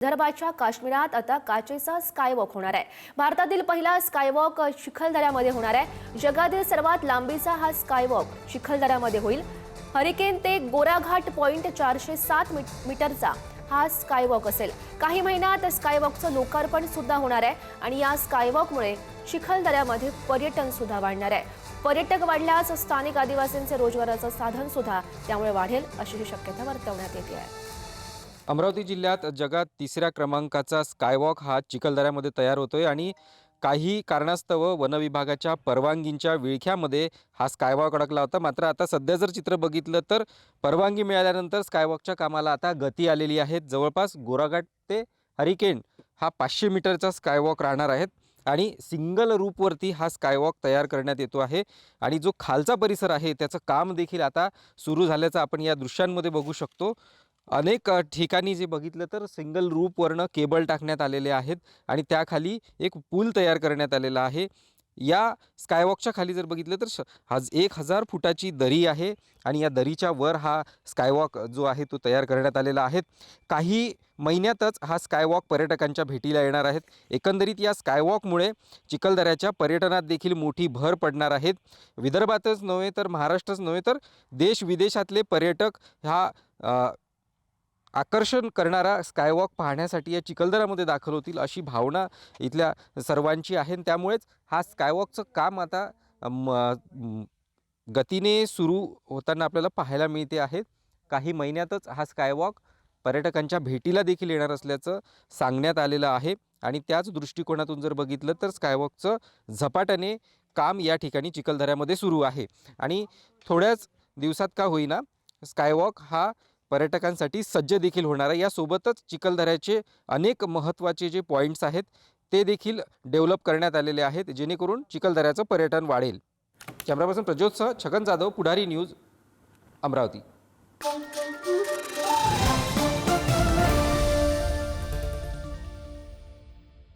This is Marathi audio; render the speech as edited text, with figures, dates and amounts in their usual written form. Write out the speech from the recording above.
विदर्भाच्या काश्मीरात आता काचेचा स्कायवॉक होणार आहे। भारतातील पहिला स्कायवॉक चिखलदऱ्यामध्ये होणार आहे। जगातील सर्वात लांबीचा हा स्कायवॉक चिखलदऱ्यामध्ये होईल। हरिकेन ते गोराघाट पॉइंट 407 मीटरचा हा स्कायवॉक असेल। काही महिन्यात स्कायवॉकचं लोकार्पण सुद्धा होणार आहे आणि या स्कायवॉकमुळे चिखलदऱ्यामध्ये पर्यटन सुद्धा वाढणार आहे। पर्यटक वाढल्यास स्थानिक आदिवासींचे रोजगाराचं साधन सुद्धा त्यामुळे वाढेल अशी शक्यता वर्तवण्यात येते आहे। अमरावती जिल्ह्यात जगात तिसऱ्या क्रमांकाचा स्कायवॉक हा चिखलदऱ्यामध्ये तयार होतोय आणि काही कारणास्तव वन विभागाच्या परवानगींच्या विळख्यामध्ये हा स्कायवॉक अडकला होता। मात्र आता सध्या जर चित्र बघितलं तर परवानगी मिळाल्यानंतर स्कायवॉकच्या कामाला आता गती आलेली आहे। जवळपास गोराघाट ते हरिकेन हा 500 मीटरचा स्कायवॉक राहणार आहे आणि सिंगल रूपवरती हा स्कायवॉक तयार करण्यात येतो आहे आणि जो खालचा परिसर आहे त्याचं काम देखील आता सुरू झाल्याचं आपण या दृश्यांमध्ये बघू शकतो। अनेक ठिकाणी जे बघितलं तर सिंगल रूपवरनं केबल टाकण्यात आलेले आहेत आणि त्याखाली एक पूल तयार करण्यात आलेला आहे। या स्कायवॉकच्या खाली जर बघितलं तर 1000 फुटाची दरी आहे आणि या दरीच्या वर हा स्कायवॉक जो आहे तो तयार करण्यात आलेला आहे। काही महिन्यातच हा स्कायवॉक पर्यटकांच्या भेटीला येणार आहेत। एकंदरीत या स्कायवॉकमुळे चिखलदऱ्याच्या पर्यटनात देखील मोठी भर पडणार आहे। विदर्भातच नव्हे तर महाराष्ट्रच नव्हे तर देश विदेशातले पर्यटक हा आकर्षण करणारा स्कायवॉक पाहण्यासाठी या चिखलदऱ्यामध्ये दाखल होतील अशी भावना इथल्या सर्वांची आहे। त्यामुळेच हा स्कायवॉकचं काम आता गतीने सुरू होताना आपल्याला पाहायला मिळते आहे। काही महिन्यातच हा स्कायवॉक पर्यटकांच्या भेटीला देखील येणार असल्याचं सांगण्यात आलेलं आहे आणि त्याच दृष्टिकोनातून जर बघितलं तर स्कायवॉकचं झपाट्याने काम या ठिकाणी चिखलदऱ्यामध्ये सुरू आहे आणि थोड्याच दिवसात का होईना स्कायवॉक हा पर्यटकांसाठी सज्ज देखील होणार आहे। यासोबतच चिखलदऱ्याचे अनेक महत्त्वाचे जे पॉईंट्स आहेत ते देखील डेव्हलप करण्यात आलेले आहेत जेणेकरून चिखलदऱ्याचं पर्यटन वाढेल। कॅमेरा पर्सन प्रज्योतसह छगन जाधव, पुढारी न्यूज, अमरावती।